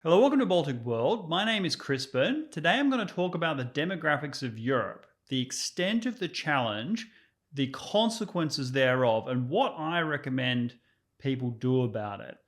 Hello, welcome to Baltic World. My name is Crispin. Today I'm going to talk about the demographics of Europe, the extent of the challenge, the consequences thereof, and what I recommend people do about it.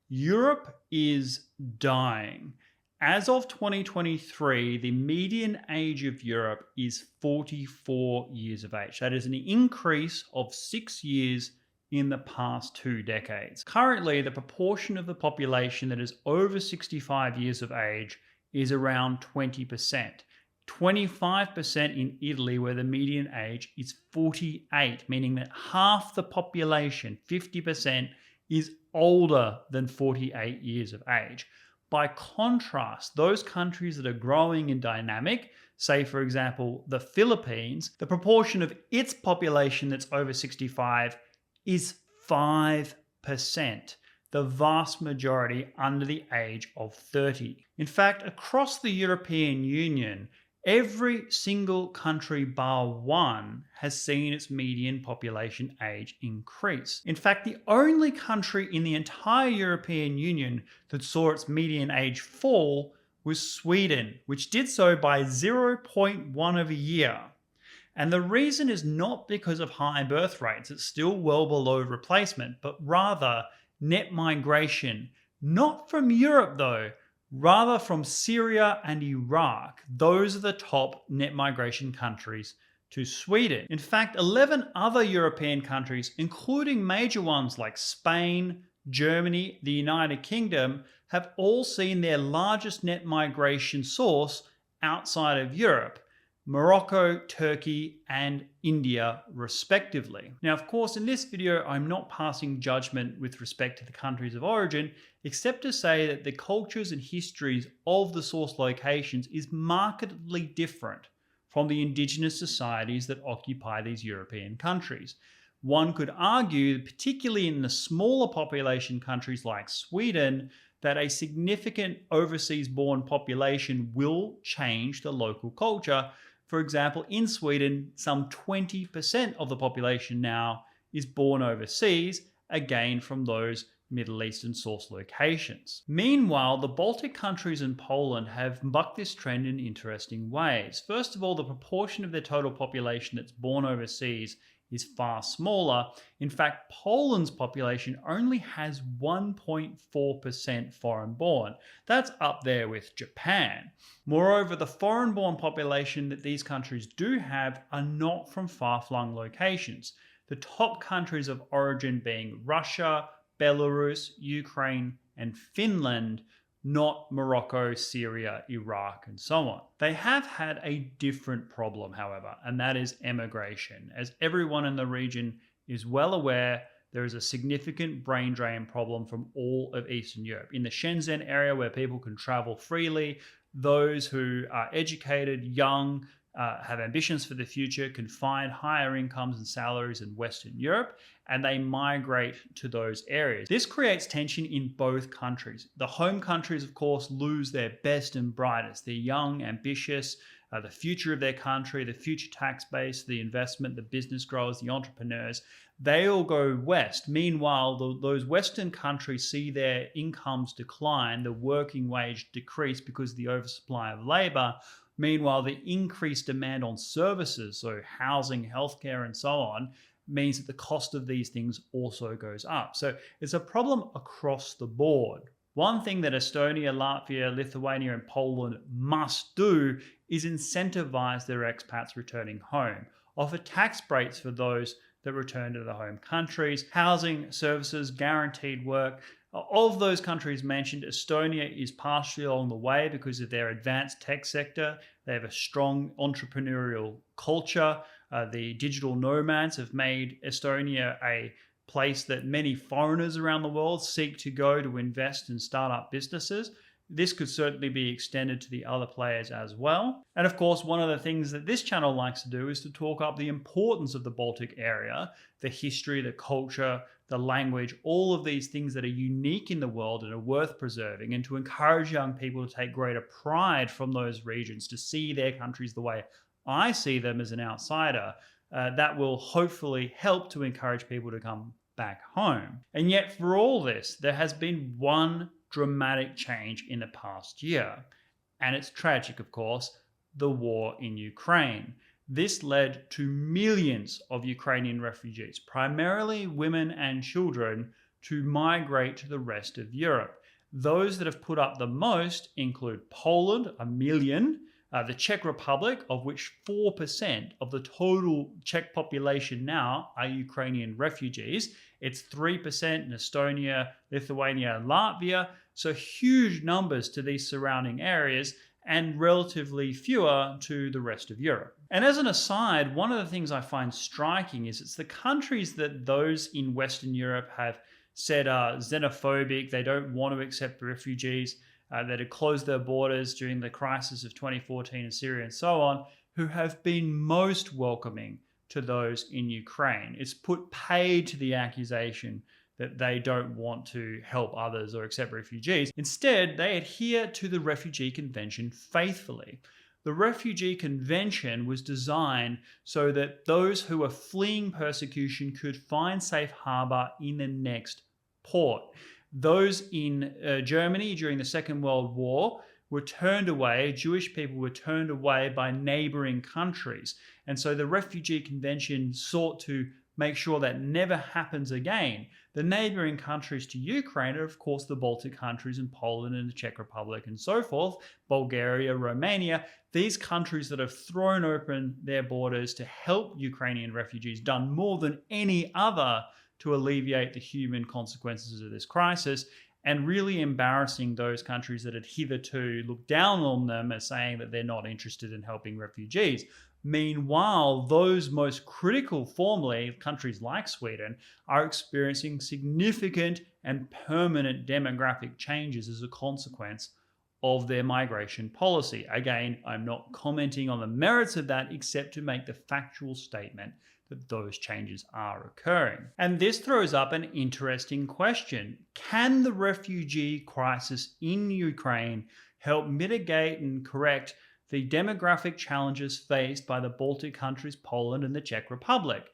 Europe is dying. As of 2023, the median age of Europe is 44 years of age. That is an increase of 6 years in the past 2 decades. Currently, the proportion of the population that is over 65 years of age is around 20%. 25% in Italy, where the median age is 48, meaning that half the population, 50%, is older than 48 years of age. By contrast, those countries that are growing and dynamic, say for example the Philippines, the proportion of its population that's over 65 is 5%, the vast majority under the age of 30. In fact, across the European Union, every single country bar one has seen its median population age increase. In fact, the only country in the entire European Union that saw its median age fall was Sweden, which did so by 0.1 of a year. And the reason is not because of high birth rates, it's still well below replacement, but rather net migration. Not from Europe though, rather from Syria and Iraq. Those are the top net migration countries to Sweden. In fact, 11 other European countries, including major ones like Spain, Germany, the United Kingdom, have all seen their largest net migration source outside of Europe. Morocco, Turkey, and India, respectively. Now, of course, in this video, I'm not passing judgment with respect to the countries of origin, except to say that the cultures and histories of the source locations is markedly different from the indigenous societies that occupy these European countries. One could argue, particularly in the smaller population countries like Sweden, that a significant overseas-born population will change the local culture. For example, in Sweden, some 20% of the population now is born overseas, again from those Middle Eastern source locations. Meanwhile, the Baltic countries and Poland have bucked this trend in interesting ways. First of all, the proportion of their total population that's born overseas is far smaller. In fact, Poland's population only has 1.4% foreign born. That's up there with Japan. Moreover, the foreign born population that these countries do have are not from far-flung locations. The top countries of origin being Russia, Belarus, Ukraine, and Finland, not Morocco, Syria, Iraq, and so on. They have had a different problem, however, and that is emigration. As everyone in the region is well aware, there is a significant brain drain problem from all of Eastern Europe. In the Shenzhen area, where people can travel freely, those who are educated, young, have ambitions for the future, can find higher incomes and salaries in Western Europe, and they migrate to those areas. This creates tension in both countries. The home countries, of course, lose their best and brightest. They're young, ambitious, the future of their country, the future tax base, the investment, the business growers, the entrepreneurs, they all go west. Meanwhile, those Western countries see their incomes decline, the working wage decrease because of the oversupply of labor. Meanwhile, the increased demand on services, so housing, healthcare, and so on, means that the cost of these things also goes up. So it's a problem across the board. One thing that Estonia, Latvia, Lithuania, and Poland must do is incentivize their expats returning home, offer tax breaks for those that return to the home countries, housing, services, guaranteed work. Of those countries mentioned, Estonia is partially along the way because of their advanced tech sector. They have a strong entrepreneurial culture. The digital nomads have made Estonia a place that many foreigners around the world seek to go to invest and start up businesses. This could certainly be extended to the other players as well. And of course, one of the things that this channel likes to do is to talk up the importance of the Baltic area, the history, the culture, the language, all of these things that are unique in the world and are worth preserving, and to encourage young people to take greater pride from those regions, to see their countries the way I see them as an outsider. That will hopefully help to encourage people to come back home. And yet for all this, there has been one dramatic change in the past year. And it's tragic, of course, the war in Ukraine. This led to millions of Ukrainian refugees, primarily women and children, to migrate to the rest of Europe. Those that have put up the most include Poland, 1 million, the Czech Republic, of which 4% of the total Czech population now are Ukrainian refugees. It's 3% in Estonia, Lithuania, and Latvia. So huge numbers to these surrounding areas and relatively fewer to the rest of Europe. And as an aside, one of the things I find striking is it's the countries that those in Western Europe have said are xenophobic, they don't want to accept refugees, that had closed their borders during the crisis of 2014 in Syria and so on, who have been most welcoming to those in Ukraine. It's put paid to the accusation that they don't want to help others or accept refugees. Instead, they adhere to the Refugee Convention faithfully. The Refugee Convention was designed so that those who are fleeing persecution could find safe harbor in the next port. Those in Germany during the Second World War were turned away, Jewish people were turned away by neighboring countries. And so the Refugee Convention sought to make sure that never happens again. The neighboring countries to Ukraine are, of course, the Baltic countries and Poland and the Czech Republic and so forth, Bulgaria, Romania, these countries that have thrown open their borders to help Ukrainian refugees, done more than any other to alleviate the human consequences of this crisis, and really embarrassing those countries that had hitherto looked down on them as saying that they're not interested in helping refugees. Meanwhile, those most critical, formerly countries like Sweden, are experiencing significant and permanent demographic changes as a consequence of their migration policy. Again, I'm not commenting on the merits of that except to make the factual statement that those changes are occurring. And this throws up an interesting question. Can the refugee crisis in Ukraine help mitigate and correct the demographic challenges faced by the Baltic countries, Poland, and the Czech Republic?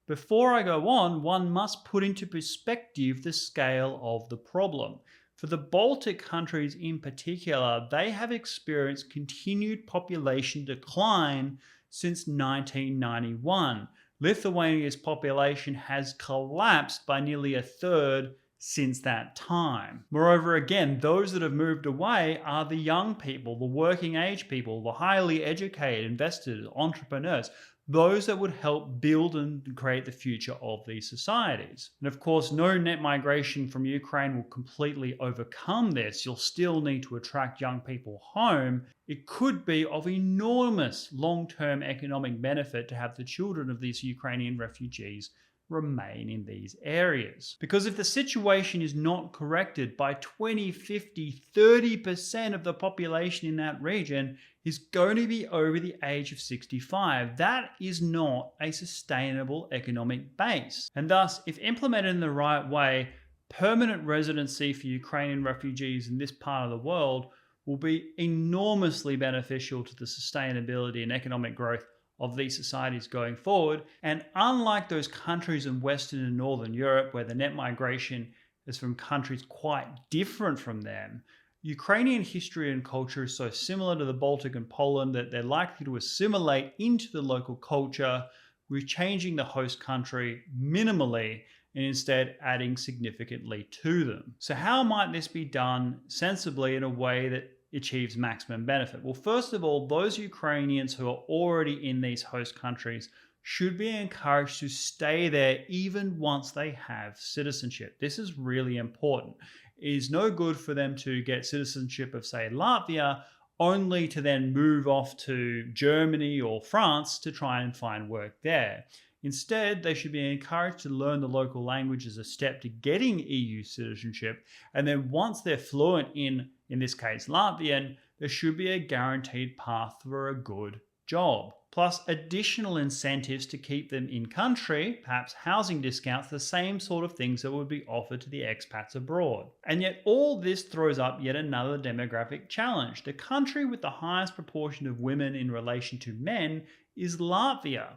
Before I go on, one must put into perspective the scale of the problem. For the Baltic countries in particular, they have experienced continued population decline since 1991. Lithuania's population has collapsed by nearly a third since that time. Moreover, again, those that have moved away are the young people, the working age people, the highly educated, invested, entrepreneurs, those that would help build and create the future of these societies. And of course, no net migration from Ukraine will completely overcome this. You'll still need to attract young people home. It could be of enormous long-term economic benefit to have the children of these Ukrainian refugees remain in these areas. Because if the situation is not corrected by 2050, 30% of the population in that region is going to be over the age of 65. That is not a sustainable economic base. And thus, if implemented in the right way, permanent residency for Ukrainian refugees in this part of the world will be enormously beneficial to the sustainability and economic growth of these societies going forward. And unlike those countries in Western and Northern Europe where the net migration is from countries quite different from them, Ukrainian history and culture is so similar to the Baltic and Poland that they're likely to assimilate into the local culture, with changing the host country minimally and instead adding significantly to them. So how might this be done sensibly in a way that achieves maximum benefit? Well, first of all, those Ukrainians who are already in these host countries should be encouraged to stay there even once they have citizenship. This is really important. It is no good for them to get citizenship of, say, Latvia, only to then move off to Germany or France to try and find work there. Instead, they should be encouraged to learn the local language as a step to getting EU citizenship. And then once they're fluent in this case, Latvian, there should be a guaranteed path for a good job. Plus additional incentives to keep them in country, perhaps housing discounts, the same sort of things that would be offered to the expats abroad. And yet all this throws up yet another demographic challenge. The country with the highest proportion of women in relation to men is Latvia.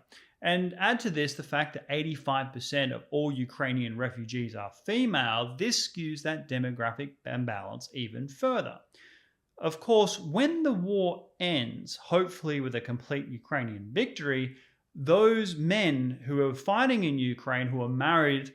And add to this the fact that 85% of all Ukrainian refugees are female, this skews that demographic imbalance even further. Of course, when the war ends, hopefully with a complete Ukrainian victory, those men who are fighting in Ukraine, who are married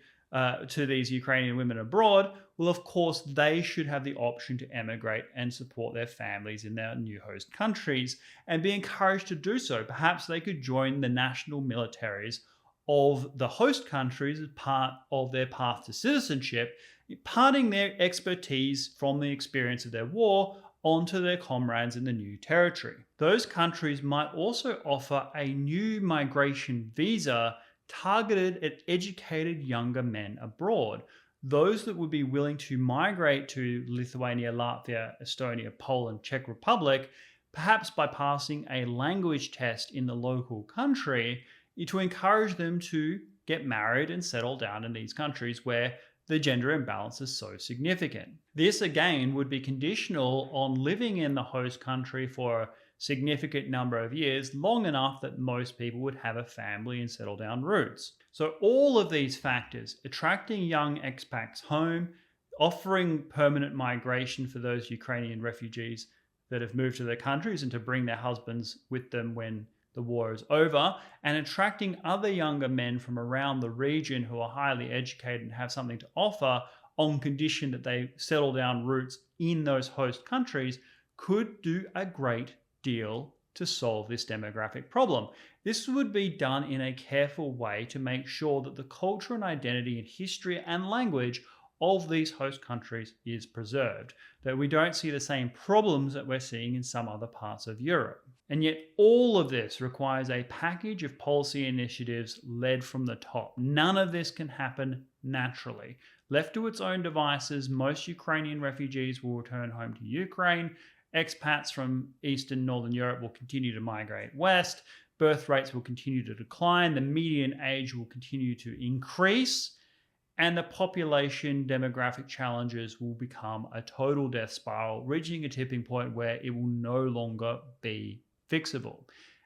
to these Ukrainian women abroad, well, of course, they should have the option to emigrate and support their families in their new host countries and be encouraged to do so. Perhaps they could join the national militaries of the host countries as part of their path to citizenship, imparting their expertise from the experience of their war onto their comrades in the new territory. Those countries might also offer a new migration visa targeted at educated younger men abroad, those that would be willing to migrate to Lithuania, Latvia, Estonia, Poland, Czech Republic, perhaps by passing a language test in the local country, to encourage them to get married and settle down in these countries where the gender imbalance is so significant. This again would be conditional on living in the host country for a significant number of years, long enough that most people would have a family and settle down roots. So all of these factors, attracting young expats home, offering permanent migration for those Ukrainian refugees that have moved to their countries and to bring their husbands with them when the war is over, and attracting other younger men from around the region who are highly educated and have something to offer on condition that they settle down roots in those host countries could do a great deal to solve this demographic problem. This would be done in a careful way to make sure that the culture and identity and history and language of these host countries is preserved, that we don't see the same problems that we're seeing in some other parts of Europe. And yet all of this requires a package of policy initiatives led from the top. None of this can happen naturally. Left to its own devices, most Ukrainian refugees will return home to Ukraine. Expats from Eastern and Northern Europe will continue to migrate west. Birth rates will continue to decline. The median age will continue to increase. And the population demographic challenges will become a total death spiral, reaching a tipping point where it will no longer be fixable.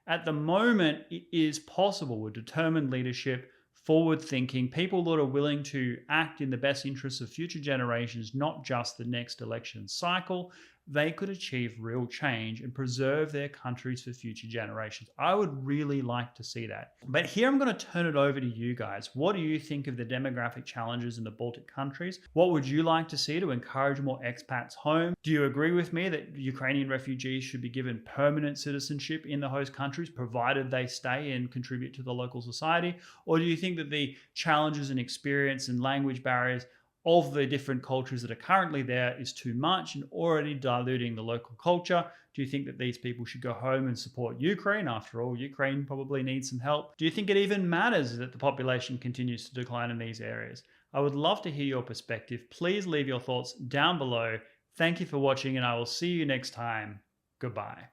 At the moment, it is possible with determined leadership, forward thinking, people that are willing to act in the best interests of future generations, not just the next election cycle, they could achieve real change and preserve their countries for future generations. I would really like to see that. But here I'm going to turn it over to you guys. What do you think of the demographic challenges in the Baltic countries? What would you like to see to encourage more expats home? Do you agree with me that Ukrainian refugees should be given permanent citizenship in the host countries, provided they stay and contribute to the local society? Or do you think that the challenges and experience and language barriers of the different cultures that are currently there is too much and already diluting the local culture? Do you think that these people should go home and support Ukraine? After all, Ukraine probably needs some help. Do you think it even matters that the population continues to decline in these areas? I would love to hear your perspective. Please leave your thoughts down below. Thank you for watching, and I will see you next time. Goodbye.